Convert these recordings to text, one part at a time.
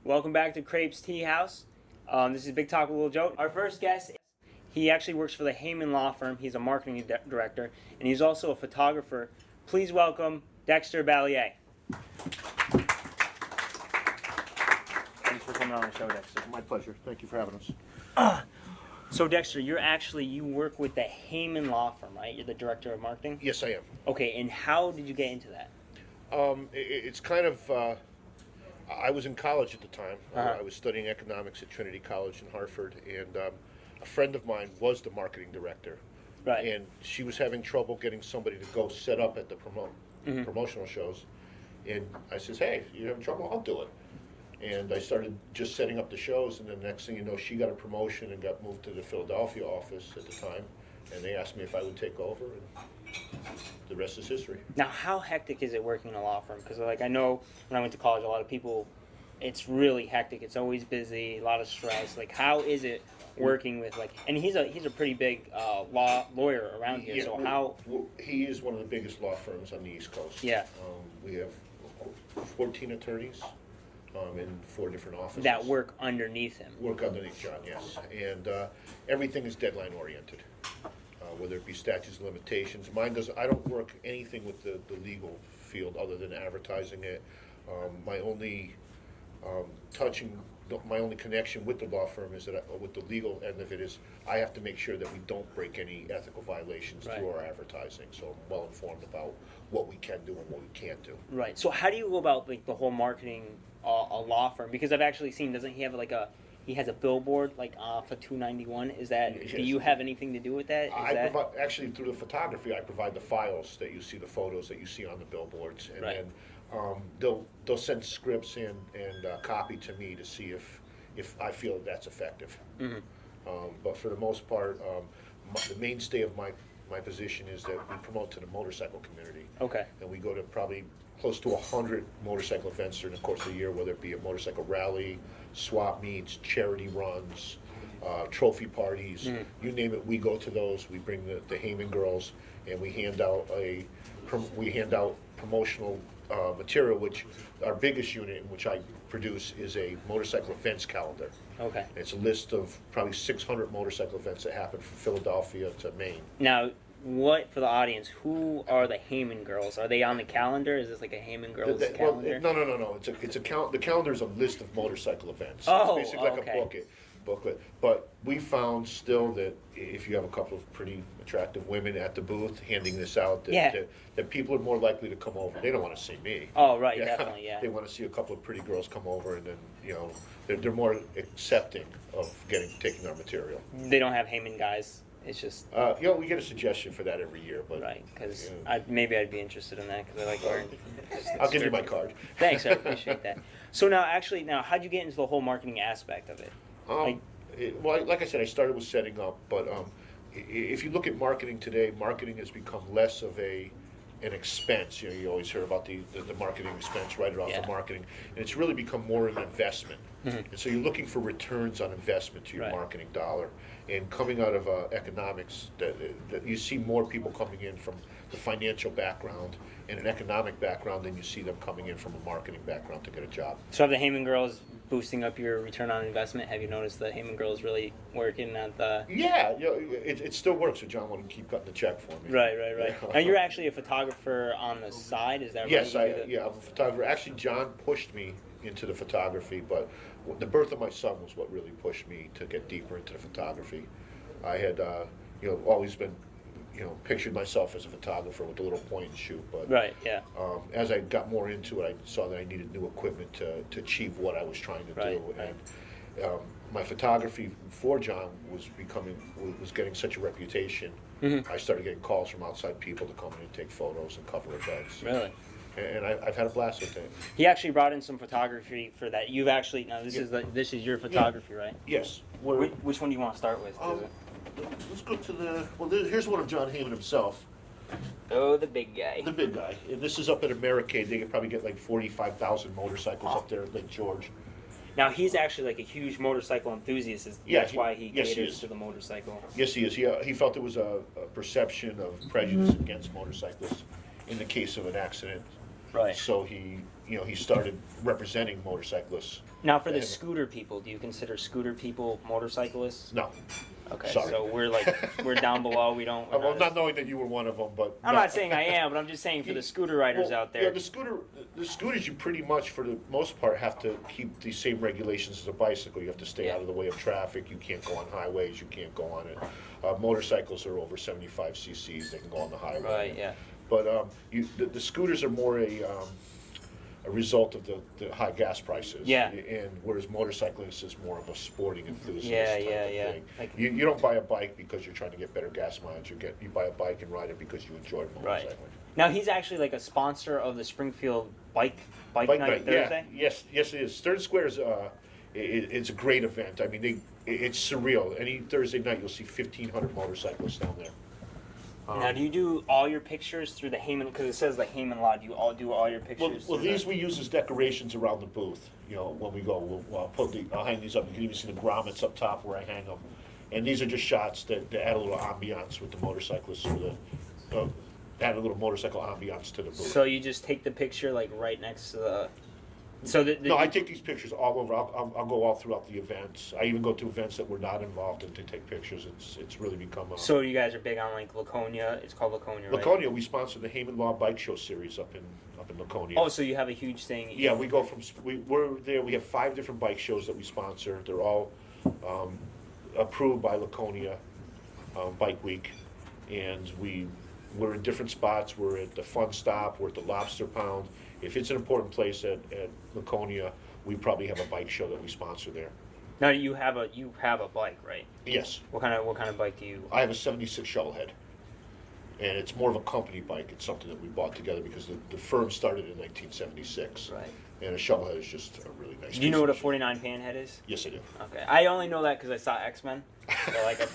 Welcome back to Crepes Tea House. This is Big Talk with Little Joe. Our first guest, he actually works for the Haymond law firm. He's a marketing director, and he's also a photographer. Please welcome Dexter Balyeat. Thanks for coming on the show, Dexter. My pleasure. Thank you for having us. So Dexter, you work with the Haymond law firm, right? You're the director of marketing? Yes, I am. Okay, and how did you get into that? It's kind of, I was in college at the time. Uh-huh. I was studying economics at Trinity College in Hartford, and a friend of mine was the marketing director. Right. And she was having trouble getting somebody to go set up at the promotional shows. And I says, hey, you're having trouble? I'll do it. And I started just setting up the shows, and then the next thing you know, she got a promotion and got moved to the Philadelphia office at the time. And they asked me if I would take over, and the rest is history. Now, how hectic is it working in a law firm? Because, I know when I went to college, a lot of people, it's really hectic. It's always busy, a lot of stress. How is it working with, and he's a pretty big lawyer around here, Yeah, so how... He is one of the biggest law firms on the East Coast. Yeah. We have 14 attorneys in 4 different offices. That work underneath him. Work underneath John, yes. And everything is deadline oriented, whether it be statutes of limitations. Mine does. I don't work anything with the legal field other than advertising it. My only my only connection with the law firm is that with the legal end of it is I have to make sure that we don't break any ethical violations Right. through our advertising. So I'm well informed about what we can do and what we can't do. Right. So how do you go about, the whole marketing a law firm? Because I've actually seen, doesn't he have, he has a billboard, for 291. Is that, Yes. do you have anything to do with that? Actually, through the photography, I provide the files that you see, the photos that you see on the billboards, and Right. then they'll send scripts in and copy to me to see if I feel that's effective. Mm-hmm. But for the most part, the mainstay of my position is that we promote to the motorcycle community. Okay. And we go to probably close to 100 motorcycle events during the course of the year, whether it be a motorcycle rally, swap meets, charity runs, trophy parties, you name it. We go to those. We bring the Haymond girls, and we hand out promotional material. Which our biggest unit, in which I produce, is a motorcycle events calendar. Okay. It's a list of probably 600 motorcycle events that happen from Philadelphia to Maine. Now, for the audience, who are the Haymond girls? Are they on the calendar? Is this like a Haymond girls calendar? No. The calendar is a list of motorcycle events. Oh, it's basically like okay. a booklet. But we found still that if you have a couple of pretty attractive women at the booth handing this out, that people are more likely to come over. They don't want to see me. Oh, right, definitely, yeah. They want to see a couple of pretty girls come over, and then they're more accepting of taking our material. They don't have Haymond guys. It's just we get a suggestion for that every year, but right, because maybe I'd be interested in that because I like wearing. I'll give you my card. Thanks, I appreciate that. So now, how'd you get into the whole marketing aspect of it? Like I said, I started with setting up, but if you look at marketing today, marketing has become less of an expense. You always hear about the marketing expense, write it off for marketing, and it's really become more an investment. Mm-hmm. And so you're looking for returns on investment to your marketing dollar. And coming out of economics, that you see more people coming in from the financial background and an economic background than you see them coming in from a marketing background to get a job. So have the Haymond girls boosting up your return on investment? Have you noticed the Haymond girls really working at the... Yeah, it still works, so John wouldn't keep cutting the check for me. Right. Now you're actually a photographer on the side, is that right? Yes, I'm a photographer. Actually, John pushed me into the photography, but the birth of my son was what really pushed me to get deeper into the photography. I had, always been, pictured myself as a photographer with a little point and shoot, but as I got more into it, I saw that I needed new equipment to achieve what I was trying to do. And my photography for John was getting such a reputation. I started getting calls from outside people to come in and take photos and cover events. Really? And I've had a blast with it. He actually brought in some photography for that. You've actually this is your photography, right? Yes. Which one do you want to start with? Let's go to here's one of John Haymond himself. Oh, the big guy. The big guy. And this is up at Americade. They could probably get like 45,000 motorcycles up there at Lake George. Now, he's actually like a huge motorcycle enthusiast. That's why he caters to the motorcycle. Yes, he is. He felt there was a perception of prejudice against motorcyclists in the case of an accident. Right. So he started representing motorcyclists. Now, for the scooter people, do you consider scooter people motorcyclists? No. Okay, Sorry. so we're down below. We don't. Well, not knowing that you were one of them, but I'm no. not saying I am, but I'm just saying for the scooter riders Well, out there. Yeah, the scooters, you pretty much, for the most part, have to keep the same regulations as a bicycle. You have to stay out of the way of traffic. You can't go on highways. You can't go on it. Motorcycles are over 75 cc's. They can go on the highway. Right. Yeah. But the scooters are more a result of the high gas prices. Yeah. And whereas motorcyclists is more of a sporting enthusiast Yeah, type yeah, of yeah. thing. Like- You don't buy a bike because you're trying to get better gas mileage. You buy a bike and ride it because you enjoy motorcycling. Right. Now he's actually like a sponsor of the Springfield Bike Night Thursday. Yeah. Yes, it is. Third Square is it's a great event. I mean, it's surreal. Any Thursday night, you'll see 1,500 motorcyclists down there. Now, do you do all your pictures through the Haymond? Because it says the Haymond lot. Do you all do all your pictures? Well, these we use as decorations around the booth. When we go, I'll hang these up. You can even see the grommets up top where I hang them. And these are just shots that add a little ambiance with the motorcyclists, add a little motorcycle ambiance to the booth. So you just take the picture like right next to the. No, I take these pictures all over. I'll go all throughout the events. I even go to events that we're not involved in to take pictures. It's really become a... So you guys are big on like Laconia. It's called Laconia, right? Laconia, we sponsor the Haymond Law Bike Show series up in Laconia. Oh, so you have a huge thing. Yeah, we go from we're there. We have 5 different bike shows that we sponsor. They're all approved by Laconia Bike Week, and we're in different spots. We're at the Fun Stop. We're at the Lobster Pound. If it's an important place at Laconia, we probably have a bike show that we sponsor there. Now you have a bike, right? Yes. What kind of bike do you? I have a '76 Shovelhead, and it's more of a company bike. It's something that we bought together because the firm started in 1976. Right. And a Shovelhead is just a really nice. Do you know what a 49 panhead is? Yes, I do. Okay, I only know that because I saw X-Men. So like I've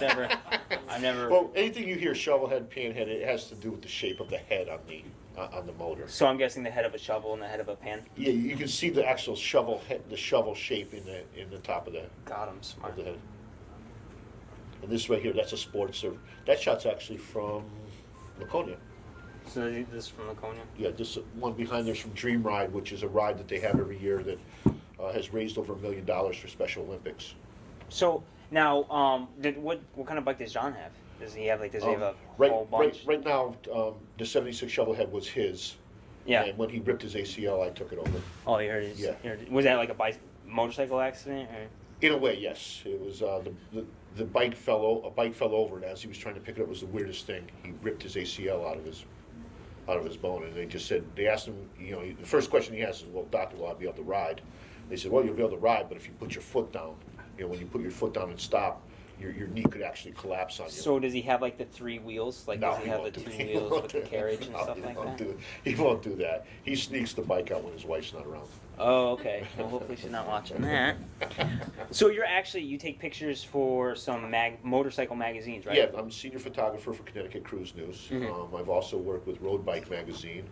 never. Well, anything you hear Shovelhead, panhead, it has to do with the shape of the head on the motor. So I'm guessing the head of a shovel and the head of a pan. Yeah, you can see the actual shovel head, the shovel shape in the top of the God, I'm smart. of the head. And this right here, that's a Sportster. That shot's actually from Laconia. So this is from Laconia? Yeah, this one behind there's from Dream Ride, which is a ride that they have every year that has raised over $1 million for Special Olympics. So now, what kind of bike does John have? Does he have a whole bunch? Right now, the '76 Shovelhead was his. Yeah. And when he ripped his ACL, I took it over. Oh, you heard his. Yeah. Was that like a motorcycle accident? Or? In a way, yes. It was the bike fell over, and as he was trying to pick it up, it was the weirdest thing. He ripped his ACL out of his bone, and they asked him, the first question he asked is, well, doctor, will I be able to ride? They said, well, you'll be able to ride, but if you put your foot down, when you put your foot down and stop, your knee could actually collapse on you. So does he have like the 3 wheels? Like No, does he have the 2 wheels with the carriage and stuff like that? He won't do that. He sneaks the bike out when his wife's not around. Oh, okay. Well, hopefully she's not watching that. So you take pictures for some motorcycle magazines, right? Yeah, I'm senior photographer for Connecticut Cruise News. Mm-hmm. I've also worked with Road Bike Magazine.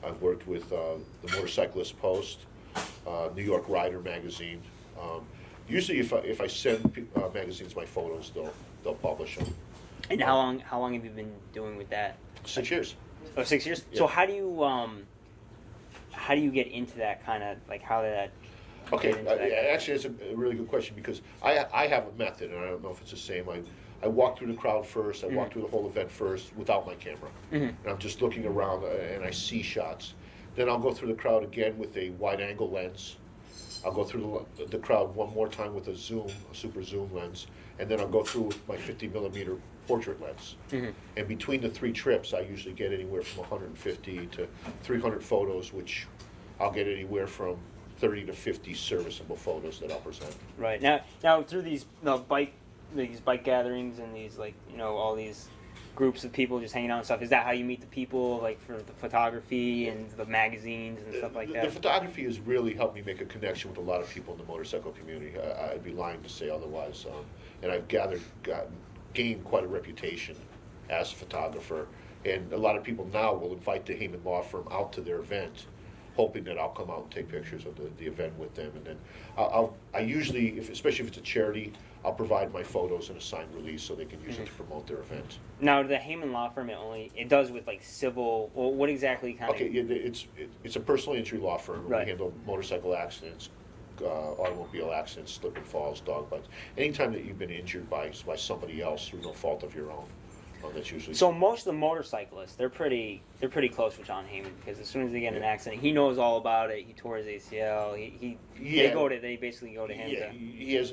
I've worked with the Motorcyclist Post, New York Rider Magazine. Usually, if I send magazines my photos, they'll publish them. And how long have you been doing with that? 6 years. Oh, 6 years. Yeah. So how do you get into that kind of like how did that? Okay, get into that? actually, it's a really good question because I have a method, and I don't know if it's the same. I walk through the crowd first. I walk through the whole event first without my camera, and I'm just looking around and I see shots. Then I'll go through the crowd again with a wide-angle lens. I'll go through the crowd one more time with a super zoom lens, and then I'll go through with my 50mm portrait lens. And between the 3 trips, I usually get anywhere from 150 to 300 photos, which I'll get anywhere from 30 to 50 serviceable photos that I'll present. Right now through these bike gatherings and these all these groups of people just hanging out and stuff. Is that how you meet the people, like for the photography and the magazines and stuff like that? The photography has really helped me make a connection with a lot of people in the motorcycle community. I'd be lying to say otherwise. And I've gained quite a reputation as a photographer. And a lot of people now will invite the Haymond Law Firm out to their event, hoping that I'll come out and take pictures of the event with them, and then I usually, especially if it's a charity, I'll provide my photos in a signed release so they can use it to promote their event. Now, the Haymond law firm, it does with like civil. Well, what exactly kind Okay, of? it's a personal injury law firm. Right. We handle motorcycle accidents, automobile accidents, slip and falls, dog bites. Anytime that you've been injured by somebody else through no fault of your own, that's usually. So most of the motorcyclists, they're pretty cleose with John Haymond, because as soon as they get in an accident, he knows all about it. He tore his ACL. They basically go to him. Yeah,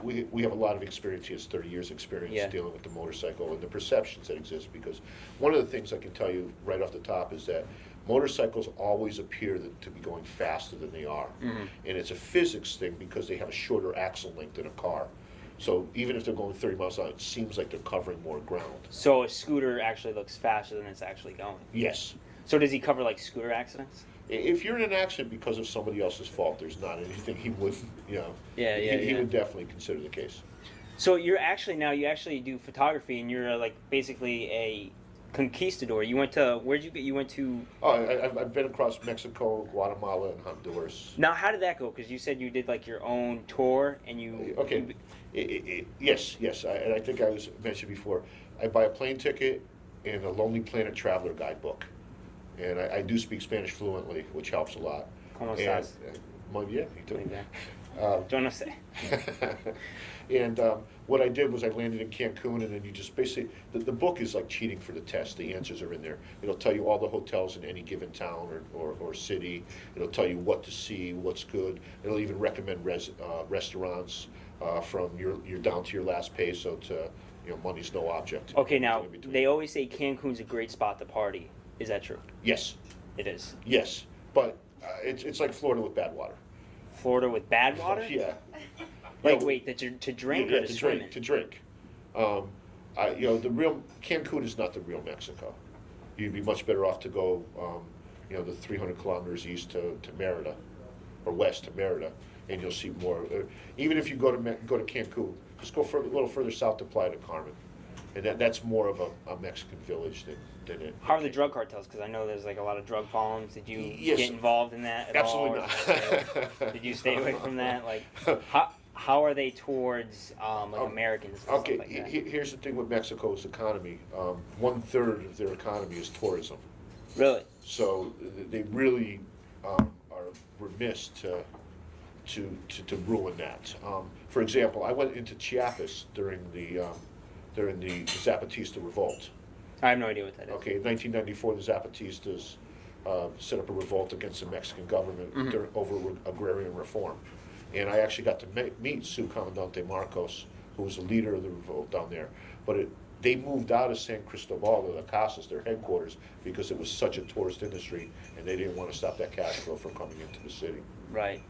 we have a lot of experience. He has 30 years experience dealing with the motorcycle and the perceptions that exist, because one of the things I can tell you right off the top is that motorcycles always appear to be going faster than they are. And it's a physics thing because they have a shorter axle length than a car. So even if they're going 30 miles an hour, it seems like they're covering more ground. So a scooter actually looks faster than it's actually going. Yes. So does he cover like scooter accidents? If you're in an accident because of somebody else's fault, there's not anything he wouldn't, He would definitely consider the case. So you actually do photography, and you're like basically a conquistador. You went to, you went to? Oh, I've been across Mexico, Guatemala, and Honduras. Now, how did that go? Because you said you did like your own tour, and you. Okay. Yes. And I think I mentioned before, I buy a plane ticket and a Lonely Planet Traveler guidebook. And I do speak Spanish fluently, which helps a lot. ¿Cómo estás? Yeah, me too. Yo no sé. And what I did was I landed in Cancun, and then you just basically, the book is like cheating for the test. The answers are in there. It'll tell you all the hotels in any given town or city. It'll tell you what to see, what's good. It'll even recommend restaurants from you're down to your last peso to, money's no object. Okay, now, they always say Cancun's a great spot to party. Is that true? Yes. It is. Yes, but it's like Florida with bad water. Florida with bad water? Yeah. Wait, to drink or to swim in? To drink. The real Cancun is not the real Mexico. You'd be much better off to go, the 300 kilometers east to Merida, or west to Merida, and you'll see more. Even if you go to Cancun, just go a little further south to Playa del Carmen, and that's more of a Mexican village than it. How are the drug cartels? Because I know there's like a lot of drug problems. Did you Yes. get involved in that at Absolutely all? not. Did you stay away from that? Like, how are they towards Americans? And Okay, stuff like that? here's the thing with Mexico's economy. 1/3 of their economy is tourism. Really? So they really are remiss to ruin that. For example, I went into Chiapas during the Zapatista revolt. I have no idea what that is. Okay, in 1994, the Zapatistas set up a revolt against the Mexican government over agrarian reform. And I actually got to meet Su Comandante Marcos, who was the leader of the revolt down there. But they moved out of San Cristobal to the Casas, their headquarters, because it was such a tourist industry, and they didn't want to stop that cash flow from coming into the city. Right.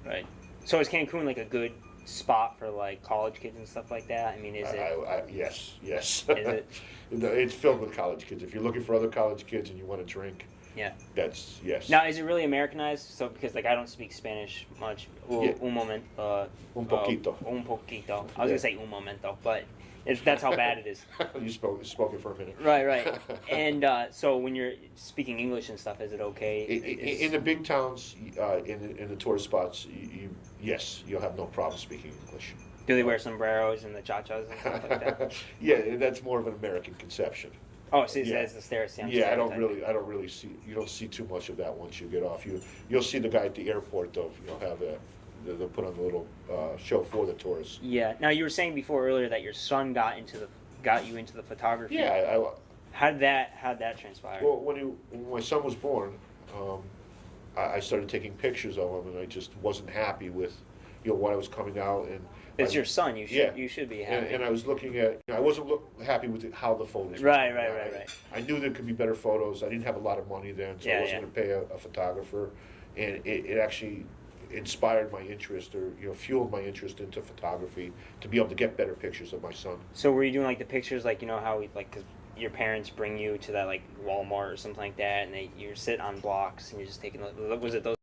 So is Cancun like a good spot for like college kids and stuff like that? I mean, is it? Yes. Is it? It's filled with college kids. If you're looking for other college kids and you want to drink, Yeah. that's yes. Now, is it really Americanized? So, because like I don't speak Spanish much. Yeah. Un momento. Un poquito. Un poquito. I was gonna say un momento, but that's how bad it is. You spoke it for a minute. Right. And so when you're speaking English and stuff, is it okay? In the big towns, in the tourist spots, yes, you'll have no problem speaking English. Do they wear sombreros and the cha-chas and stuff like that? Yeah, that's more of an American conception. Oh, so that's the stereotype. Yeah, I don't really see. You don't see too much of that once you get off. You'll see the guy at the airport though. They'll put on a little show for the tourists. Yeah. Now you were saying before earlier that your son got you into the photography. Yeah. How'd that transpire? Well, when my son was born, I started taking pictures of him, and I just wasn't happy with what I was coming out and. It's your son. You should be happy. And I was looking at. I wasn't happy with how the photos. Right. I knew there could be better photos. I didn't have a lot of money then, so I wasn't going to pay a photographer, and it actually inspired my interest, or fueled my interest into photography to be able to get better pictures of my son. So were you doing like the pictures how because your parents bring you to that like Walmart or something like that, and you sit on blocks and you're just taking, was it those